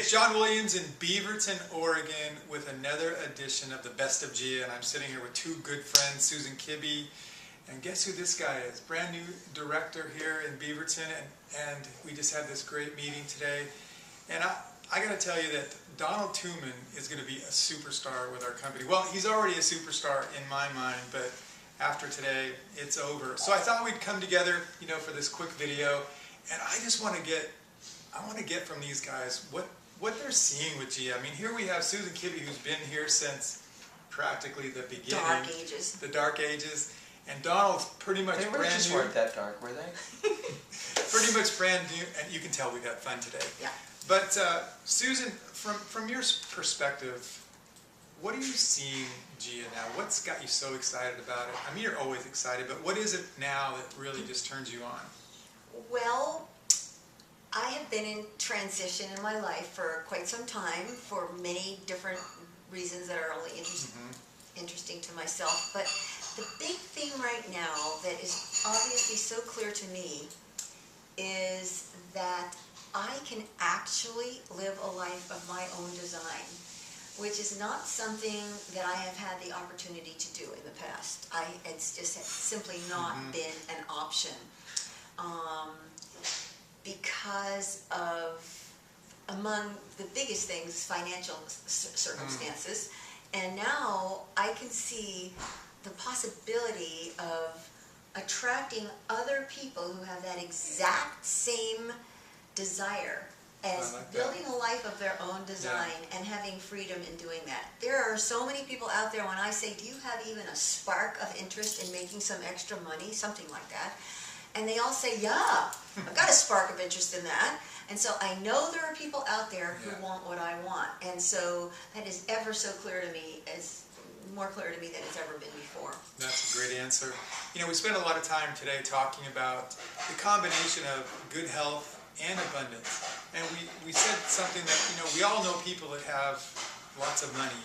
it's John Williams in Beaverton, Oregon with another edition of the Best of GIA, and I'm sitting here with two good friends, Susan Kibbey, and guess who this guy is? Brand new director here in Beaverton, and we just had this great meeting today. And I got to tell you that Donald Toomim is going to be a superstar with our company. Well, he's already a superstar in my mind, but after today, it's over. So I thought we'd come together, you know, for this quick video, and I just want to get from these guys what they're seeing with GIA. I mean, here we have Susan Kibbey, who's been here since practically the beginning. Dark ages. The dark ages. And Donald's pretty much brand new. They just weren't that dark, were they? Pretty much brand new, and you can tell we got fun today. Yeah. But Susan, from your perspective, what are you seeing GIA now? What's got you so excited about it? I mean, you're always excited, but what is it now that really just turns you on? Well, I have been in transition in my life for quite some time for many different reasons that are only interesting to myself. But the big thing right now that is obviously so clear to me is that I can actually live a life of my own design, which is not something that I have had the opportunity to do in the past. It's just simply not been an option. Because of, among the biggest things, financial circumstances. And now I can see the possibility of attracting other people who have that exact same desire as building a life of their own design and having freedom in doing that. There are so many people out there when I say, do you have even a spark of interest in making some extra money, something like that? And they all say, yeah, I've got a spark of interest in that. And so I know there are people out there who want what I want. And so that is ever so clear to me, as more clear to me than it's ever been before. That's a great answer. You know, we spent a lot of time today talking about the combination of good health and abundance. And we said something that, you know, we all know people that have lots of money.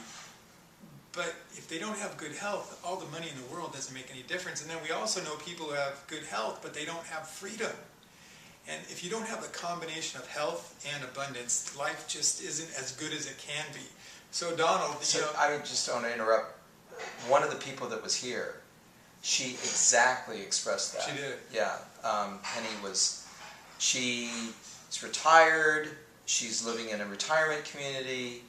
But if they don't have good health, all the money in the world doesn't make any difference. And then we also know people who have good health, but they don't have freedom. And if you don't have the combination of health and abundance, life just isn't as good as it can be. So Donald, so, you know, I just don't want to interrupt. One of the people that was here, she exactly expressed that. She did. Yeah. Penny she's retired. She's living in a retirement community.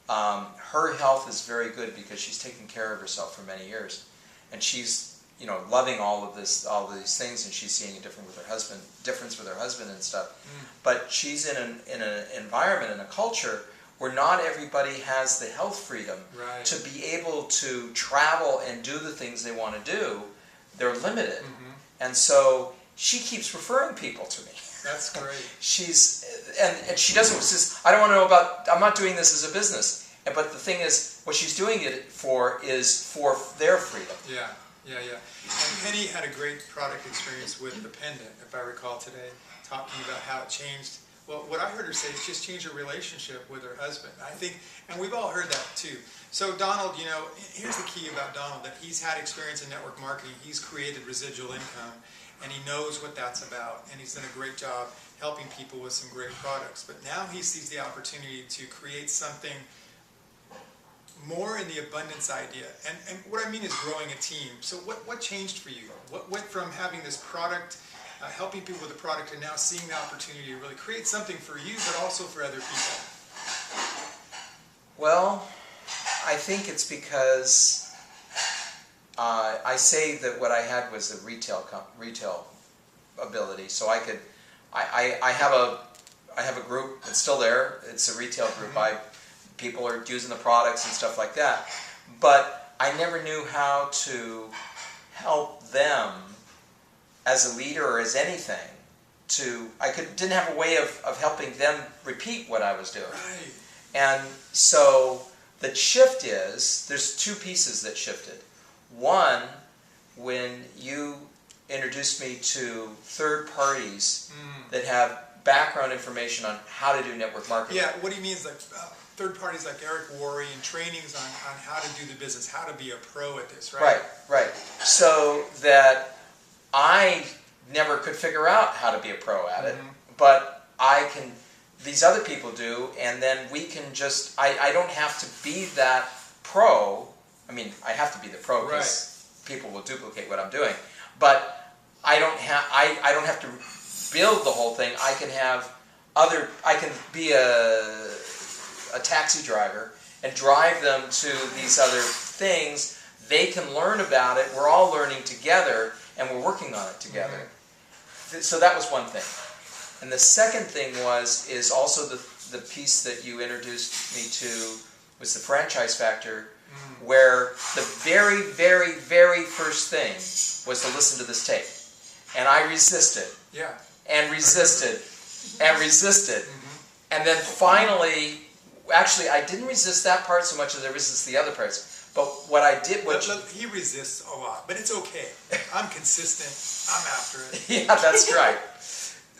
Her health is very good because she's taken care of herself for many years, and she's, you know, loving all of these things, and she's seeing a difference with her husband and stuff. But she's in an environment, in a culture where not everybody has the health freedom to be able to travel and do the things they want to do. They're limited, and so she keeps referring people to me. That's great. And she doesn't says, I don't want to know about, I'm not doing this as a business. But the thing is, what she's doing it for is for their freedom. Yeah. And Penny had a great product experience with the pendant, if I recall today, talking about how it changed. Well, what I heard her say is just change her relationship with her husband. I think, and we've all heard that too. So Donald, you know, here's the key about Donald, that he's had experience in network marketing. He's created residual income, and he knows what that's about, and he's done a great job helping people with some great products. But now he sees the opportunity to create something more in the abundance idea. And what I mean is growing a team. So what changed for you? What went from having this product, helping people with the product, and now seeing the opportunity to really create something for you, but also for other people? Well, I think it's because I say that what I had was a retail ability. So I have a group that's still there. It's a retail group. People are using the products and stuff like that. But I never knew how to help them as a leader or as anything. Didn't have a way of helping them repeat what I was doing. Right. And so the shift is, there's two pieces that shifted. One, when you introduced me to third parties that have background information on how to do network marketing. Yeah, what he means, like third parties like Eric Worre and trainings on how to do the business, how to be a pro at this, right? Right. So that I never could figure out how to be a pro at it, but I can these other people do, and then we can just, I don't have to be that pro. I mean, I have to be the pro because people will duplicate what I'm doing, but I don't have to build the whole thing. I can have I can be a taxi driver and drive them to these other things. They can learn about it. We're all learning together, and we're working on it together. So that was one thing. And the second thing is also the piece that you introduced me to was the franchise factor, where the very, very, very first thing was to listen to this tape. And I resisted. Yeah. And resisted. And resisted. And then finally, actually, I didn't resist that part so much as I resisted the other parts. But what I did was... He resists a lot, but it's okay. I'm consistent. I'm after it. Yeah, that's right.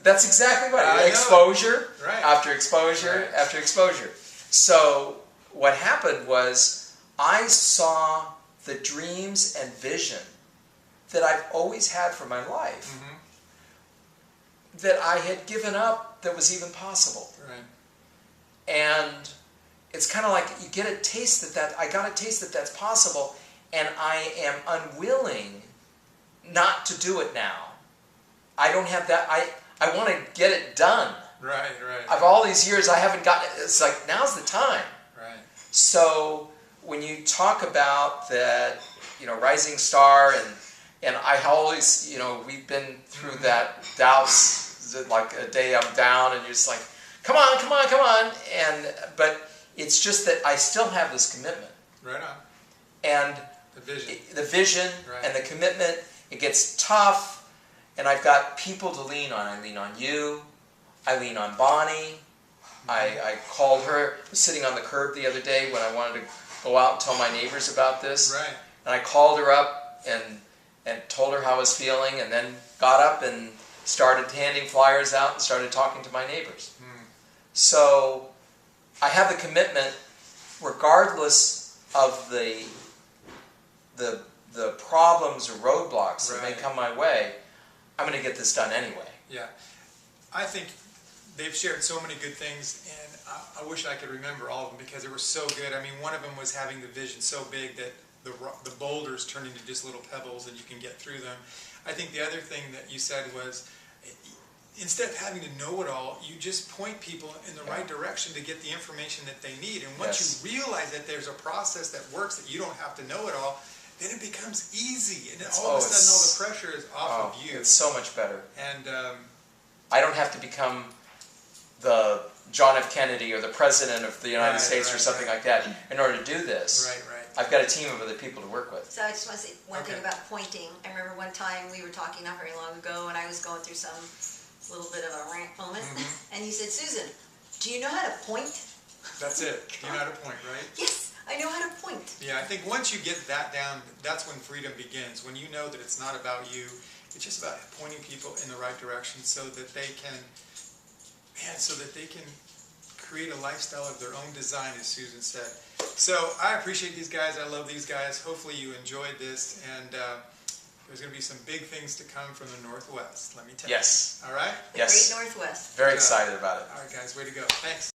That's exactly right. Exposure after exposure after exposure. So what happened was I saw the dreams and vision that I've always had for my life that I had given up that was even possible. Right. And it's kind of like you get a taste that I got a taste that that's possible, and I am unwilling not to do it now. I don't have that. I want to get it done. Right. Of all these years, I haven't gotten it. It's like, now's the time. Right. So when you talk about that, rising star, and I always, we've been through that doubts, like a day I'm down, and you're just like, come on. But it's just that I still have this commitment. Right on. And the vision and the commitment, it gets tough. And I've got people to lean on. I lean on you. I lean on Bonnie. I called her. I was sitting on the curb the other day when I wanted to go out and tell my neighbors about this. Right. And I called her up and told her how I was feeling, and then got up and started handing flyers out and started talking to my neighbors. So I have the commitment, regardless of the problems or roadblocks that may come my way. I'm going to get this done anyway. Yeah. I think they've shared so many good things, and I wish I could remember all of them because they were so good. I mean, one of them was having the vision so big that the boulders turn into just little pebbles and you can get through them. I think the other thing that you said was, instead of having to know it all, you just point people in the right direction to get the information that they need. And once you realize that there's a process that works, that you don't have to know it all, then it becomes easy, and all of a sudden all the pressure is off of you. It's so much better. And I don't have to become the John F. Kennedy or the President of the United States or something like that in order to do this. Right. I've got a team of other people to work with. So I just want to say one thing about pointing. I remember one time we were talking not very long ago, and I was going through some little bit of a rant moment, and you said, Susan, do you know how to point? That's it. Do you know how to point, right? Yes, I know how to point. Yeah, I think once you get that down, that's when freedom begins. When you know that it's not about you, it's just about pointing people in the right direction so that they can, create a lifestyle of their own design, as Susan said. So I appreciate these guys. I love these guys. Hopefully you enjoyed this, and there's going to be some big things to come from the Northwest, let me tell you. Yes. All right? Yes. Great Northwest. Very excited about it. All right, guys, way to go. Thanks.